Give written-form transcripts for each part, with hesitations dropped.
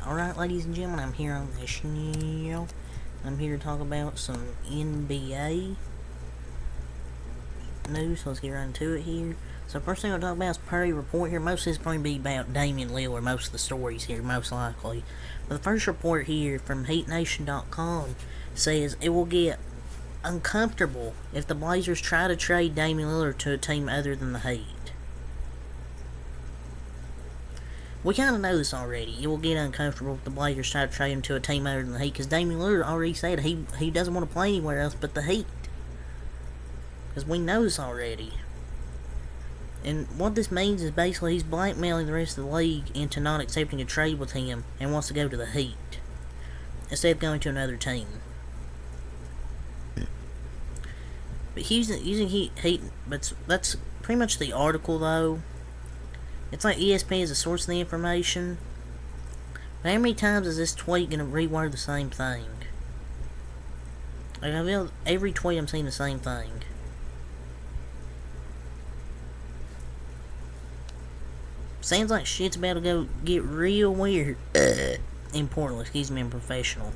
Alright, ladies and gentlemen, I'm here on the show. I'm here to talk about some NBA news, so let's get right into it here. So first thing I'll talk about is Perry report here. Most of this is probably be about Damian Lillard, most of the stories here, most likely. But the first report here from HeatNation.com says it will get uncomfortable if the Blazers try to trade Damian Lillard to a team other than the Heat. We kind of know this already. It will get uncomfortable if the Blazers try to trade him to a team other than the Heat, because Damian Lillard already said he doesn't want to play anywhere else but the Heat. Because we know this already. And what this means is basically he's blackmailing the rest of the league into not accepting a trade with him and wants to go to the Heat instead of going to another team. But he's using Heat, but that's pretty much the article though. It's like ESPN is a source of the information. But how many times is this tweet going to reword the same thing? Like, I feel every tweet I'm seeing the same thing. Sounds like shit's about to go get real weird in Portland, in professional.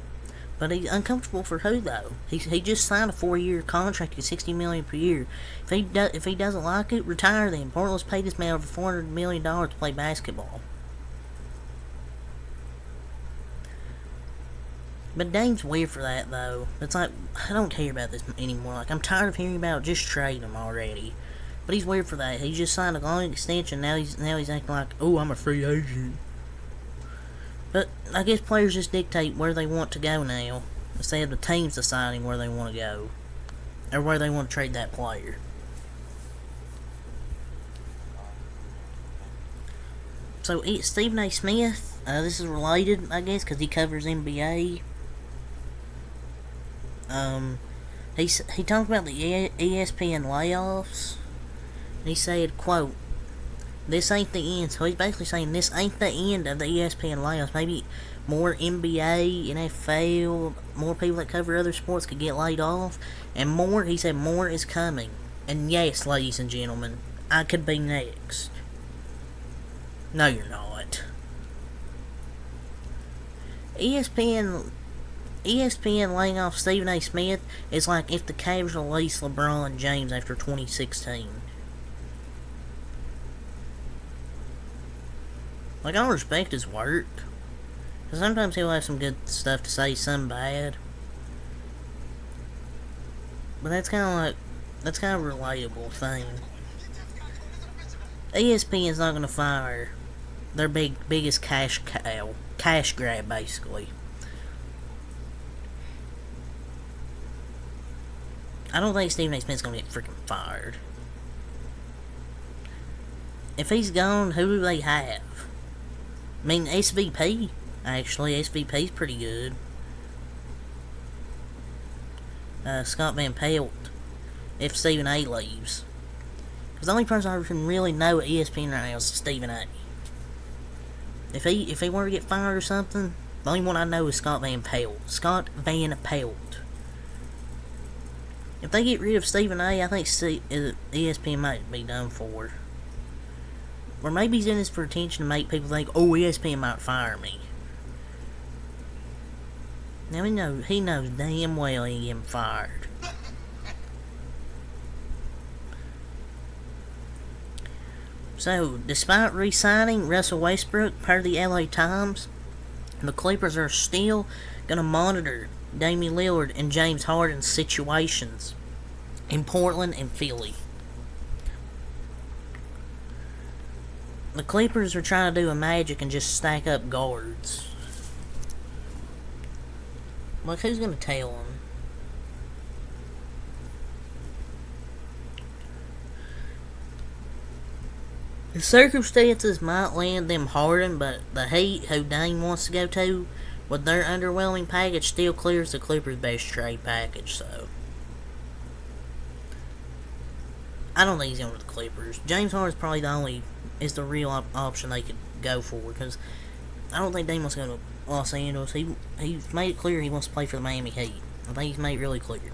But he's uncomfortable for who though? He just signed a 4-year contract at $60 million per year. If he doesn't like it, retire then. Portland's paid this man over $400 million to play basketball. But Dame's weird for that though. It's like, I don't care about this anymore. Like, I'm tired of hearing about just trade him already. But he's weird for that. He just signed a long extension. Now he's acting like, oh, I'm a free agent. But I guess players just dictate where they want to go now, instead of the teams deciding where they want to go, or where they want to trade that player. So Stephen A. Smith, this is related, I guess, because he covers NBA. He talked about the ESPN layoffs. And he said, quote, "This ain't the end." So he's basically saying this ain't the end of the ESPN layoffs. Maybe more NBA, NFL, more people that cover other sports could get laid off. And more, he said, more is coming. And yes, ladies and gentlemen, I could be next. No, you're not. ESPN laying off Stephen A. Smith is like if the Cavs released LeBron James after 2016. Like, I respect his work. Because sometimes he'll have some good stuff to say, some bad. But that's kind of a relatable thing. ESPN's not going to fire their biggest cash grab, basically. I don't think Stephen A. Smith's going to get freaking fired. If he's gone, who do they have? I mean, SVP, actually. SVP's pretty good. Scott Van Pelt, if Stephen A. leaves. Because the only person I can really know at ESPN right now is Stephen A. If he were to get fired or something, the only one I know is Scott Van Pelt. Scott Van Pelt. If they get rid of Stephen A., I think ESPN might be done for. Or maybe he's in this for attention to make people think, oh, ESPN might fire me. Now he knows damn well he ain't getting fired. So, despite re-signing Russell Westbrook, per the LA Times, the Clippers are still going to monitor Damian Lillard and James Harden's situations in Portland and Philly. The Clippers are trying to do a magic and just stack up guards. Like, who's going to tell them? The circumstances might land them Harden, but the Heat, who Dame wants to go to, with their underwhelming package, still clears the Clippers' best trade package, so. I don't think he's going to the Clippers. James Harden's probably is the real option they could go for, because I don't think Dame wants to go to Los Angeles. He's made it clear he wants to play for the Miami Heat. I think he's made it really clear.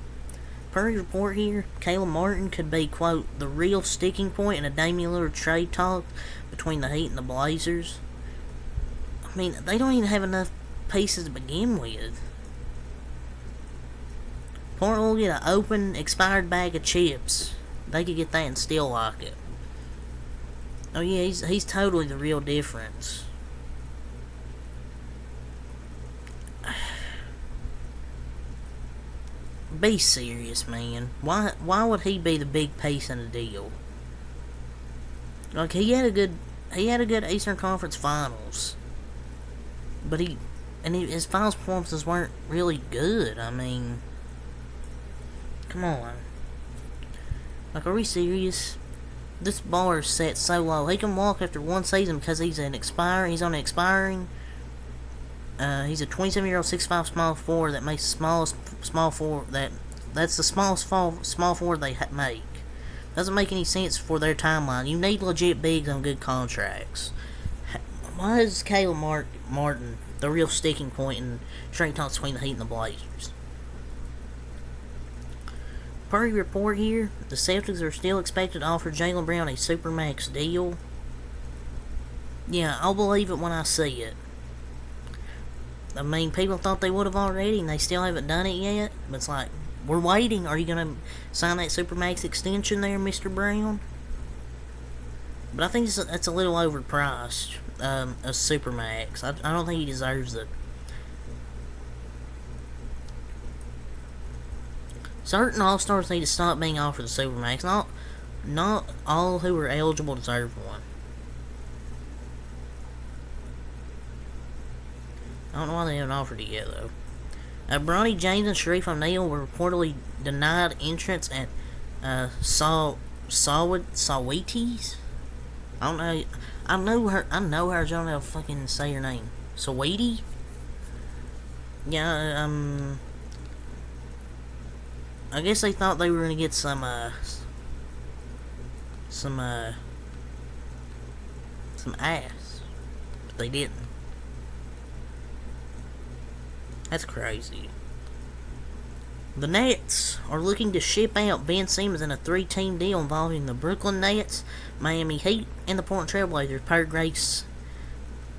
Per report here, Caleb Martin could be, quote, the real sticking point in a Damian Lillard trade talk between the Heat and the Blazers. I mean, they don't even have enough pieces to begin with. Portland will get an open, expired bag of chips. They could get that and still like it. Oh yeah, he's totally the real difference. Be serious, man. Why would he be the big piece in the deal? Like, he had a good Eastern Conference Finals, but his finals performances weren't really good. I mean, come on. Like, are we serious? This bar is set so low. He can walk after one season because he's on an expiring. He's a 27-year-old 6'5" small forward that makes the smallest small forward that's the smallest small forward they make. Doesn't make any sense for their timeline. You need legit bigs on good contracts. Why is Caleb Martin the real sticking point in straight talks between the Heat and the Blazers? Per report here, the Celtics are still expected to offer Jaylen Brown a Supermax deal. Yeah, I'll believe it when I see it. I mean, people thought they would have already, and they still haven't done it yet. But it's like, we're waiting. Are you going to sign that Supermax extension there, Mr. Brown? But I think that's a little overpriced, a Supermax. I don't think he deserves it. Certain All-Stars need to stop being offered the Supermax. Not all who are eligible deserve one. I don't know why they haven't offered it yet, though. Bronny James and Sharif O'Neal were reportedly denied entrance at Saweeties. I don't know. I know her. I don't know how to fucking say her name. Saweetie? Yeah, I guess they thought they were gonna get some ass. But they didn't. That's crazy. The Nets are looking to ship out Ben Simmons in a 3-team deal involving the Brooklyn Nets, Miami Heat, and the Portland Trail Blazers, per Grace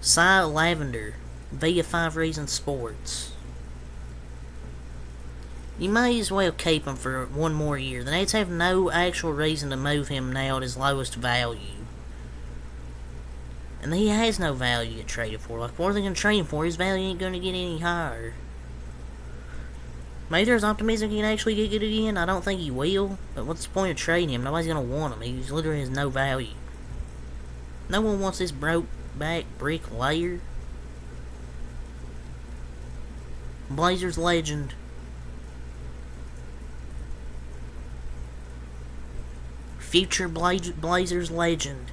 Cy Lavender via 5 Reasons Sports. You may as well keep him for one more year. The Nets have no actual reason to move him now at his lowest value. And he has no value to get traded for. Like, what are they going to trade him for? His value ain't going to get any higher. Maybe there's optimism he can actually get good again. I don't think he will. But what's the point of trading him? Nobody's going to want him. He literally has no value. No one wants this broke back brick layer. Blazers legend. Future Blazers legend.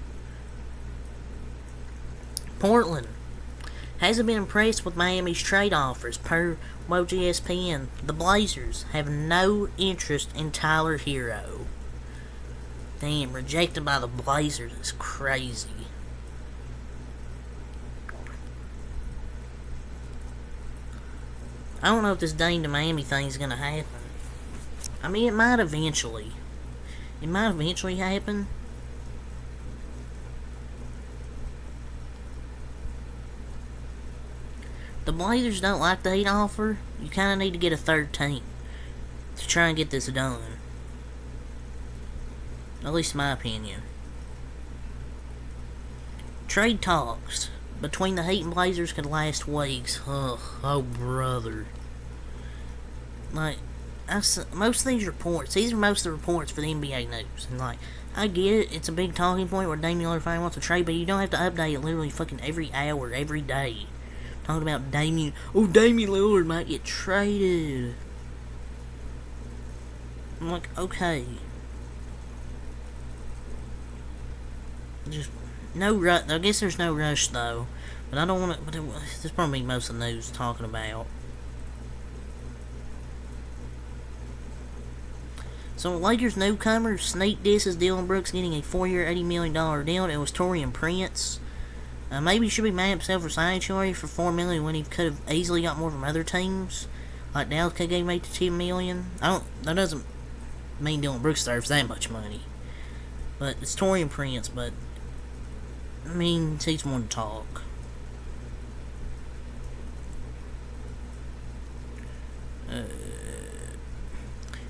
Portland hasn't been impressed with Miami's trade offers. Per WGSPN, the Blazers have no interest in Tyler Hero. Damn, rejected by the Blazers is crazy. I don't know if this Dane to Miami thing is going to happen. I mean, it might eventually. It might eventually happen. The Blazers don't like the Heat offer. You kind of need to get a third team to try and get this done. At least in my opinion. Trade talks between the Heat and Blazers could last weeks. Oh brother. Like, most of these reports, these are most of the reports for the NBA news. And like, I get it, it's a big talking point where Damian Lillard finally wants to trade, but you don't have to update it literally fucking every hour, every day. Talking about Damian Lillard might get traded. I'm like, okay. Just, no rush. I guess there's no rush though. But I don't want to, but this is probably most of the news talking about. So, Lakers newcomer sneak disses Dillon Brooks getting a 4-year, $80 million deal. It was Taurean Prince. Maybe he should be mad at himself for signing Torrey for $4 million when he could have easily got more from other teams. Like Dallas could have gave him $8 to $10 million. That doesn't mean Dillon Brooks deserves that much money. But it's Taurean Prince, but I mean, he's one to talk.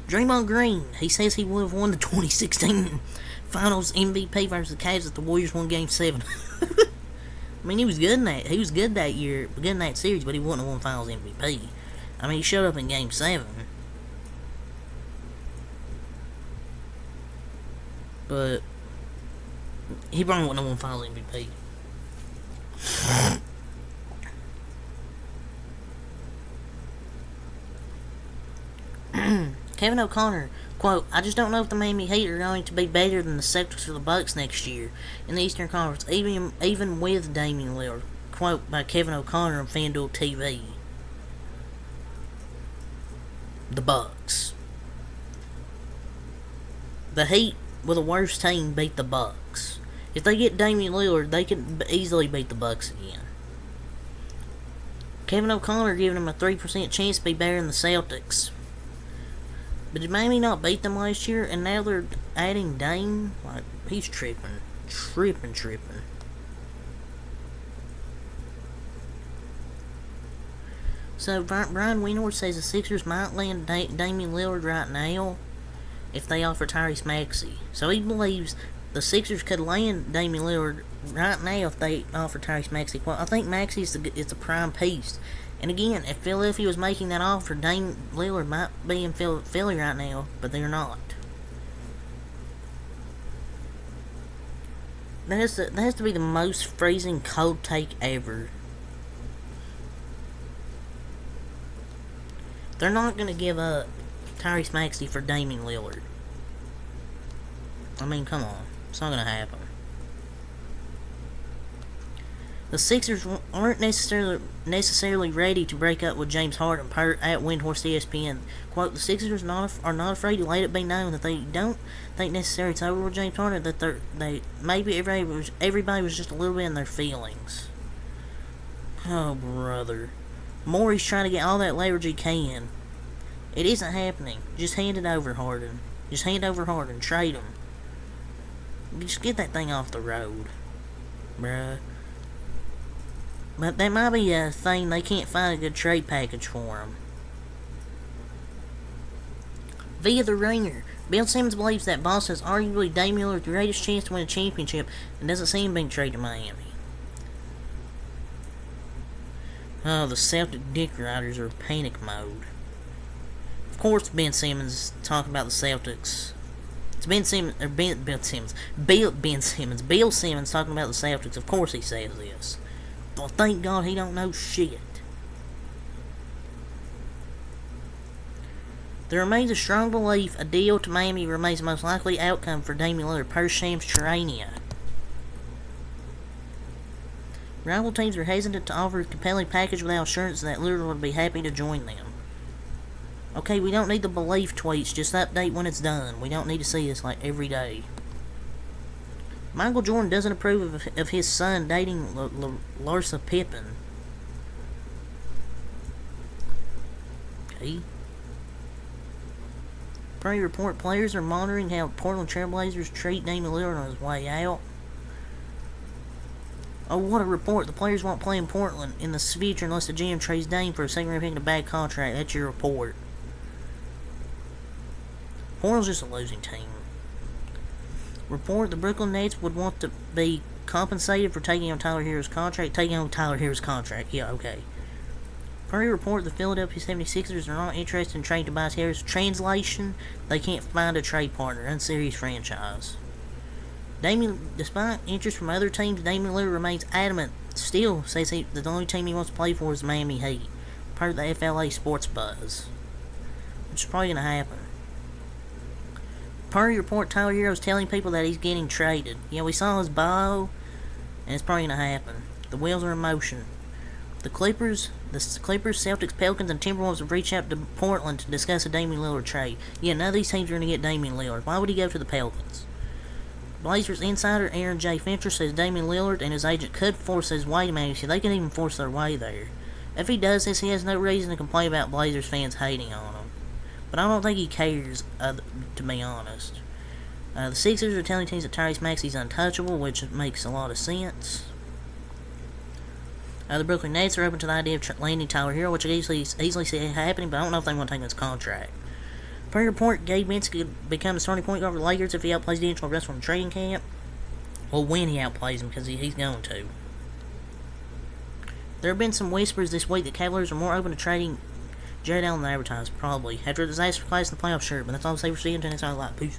Draymond Green, he says he would have won the 2016 Finals MVP versus the Cavs if the Warriors won Game 7. I mean, he was good in that. He was good that year, good in that series, but he wouldn't have won Finals MVP. I mean, he showed up in Game 7. But he probably wouldn't have won Finals MVP. Kevin O'Connor, quote, I just don't know if the Miami Heat are going to be better than the Celtics or the Bucks next year in the Eastern Conference, even with Damian Lillard. Quote by Kevin O'Connor on FanDuel TV. The Bucks. The Heat, with a worse team, beat the Bucks. If they get Damian Lillard, they can easily beat the Bucks again. Kevin O'Connor giving them a 3% chance to be better than the Celtics. But did Miami not beat them last year? And now they're adding Dame? Like, he's tripping. Tripping. So, Brian Windhorst says the Sixers might land Damian Lillard right now if they offer Tyrese Maxey. So he believes the Sixers could land Damian Lillard right now if they offer Tyrese Maxey. Well, I think Maxey is a prime piece. And again, if Philadelphia was making that offer, Dame Lillard might be in Philly right now, but they're not. That has to be the most freezing cold take ever. They're not going to give up Tyrese Maxey for Damian Lillard. I mean, come on. It's not going to happen. The Sixers aren't necessarily ready to break up with James Harden, at Windhorst ESPN. Quote, the Sixers are not afraid to let it be known that they don't think necessarily it's over with James Harden, that maybe everybody was just a little bit in their feelings. Oh, brother. Morey's trying to get all that leverage he can. It isn't happening. Just hand it over, Harden. Just hand over Harden. Trade him. Just get that thing off the road, bruh. But that might be a thing. They can't find a good trade package for him. Via the Ringer, Bill Simmons believes that Boston is arguably Damian Lillard's greatest chance to win a championship and doesn't see him being traded to Miami. Oh, the Celtic dick riders are in panic mode. Of course, Ben Simmons talking about the Celtics. It's Ben Simmons talking about the Celtics. Of course, he says this. Well, thank God he don't know shit. There remains a strong belief a deal to Miami remains the most likely outcome for Damian Lillard per Shams Charania. Rival teams are hesitant to offer a compelling package without assurance that Lillard would be happy to join them. Okay, we don't need the belief tweets, just update when it's done. We don't need to see this like every day. Michael Jordan doesn't approve of his son dating Larsa Pippen. Okay. Prairie Report players are monitoring how Portland Trailblazers treat Damian Lillard on his way out. Oh, what a report. The players won't play in Portland in the future unless the GM trades Dame for a second-round pick and a bad contract. That's your report. Portland's just a losing team. Report the Brooklyn Nets would want to be compensated for taking on Tyler Hero's contract. Yeah, okay. Prairie Report the Philadelphia 76ers are not interested in trading Tobias Harris. Translation, they can't find a trade partner. Unserious franchise. Despite interest from other teams, Damian Lillard remains adamant. Still says the only team he wants to play for is the Miami Heat, per the FLA Sports Buzz, which is probably going to happen. Per report, Tyler Hero's telling people that he's getting traded. Yeah, we saw his bio, and it's probably going to happen. The wheels are in motion. The Clippers, Celtics, Pelicans, and Timberwolves have reached out to Portland to discuss a Damian Lillard trade. Yeah, none of these teams are going to get Damian Lillard. Why would he go to the Pelicans? Blazers insider Aaron J. Fincher says Damian Lillard and his agent could force his way to Miami. They can even force their way there. If he does this, he has no reason to complain about Blazers fans hating on him. But I don't think he cares, to be honest. The Sixers are telling teams that Tyrese Maxey's untouchable, which makes a lot of sense. The Brooklyn Nets are open to the idea of landing Tyler Hero, which I easily see happening, but I don't know if they want to take his contract. Per report, Gabe Vincent could become the starting point guard for the Lakers if he outplays D'Angelo Russell in training camp. Well, when he outplays him, because he's going to. There have been some whispers this week that Cavaliers are more open to trading Jarrett Allen than advertised, probably. After a disaster class in the playoffs, sure, but that's all I'll say for seeing. Until next time, peace.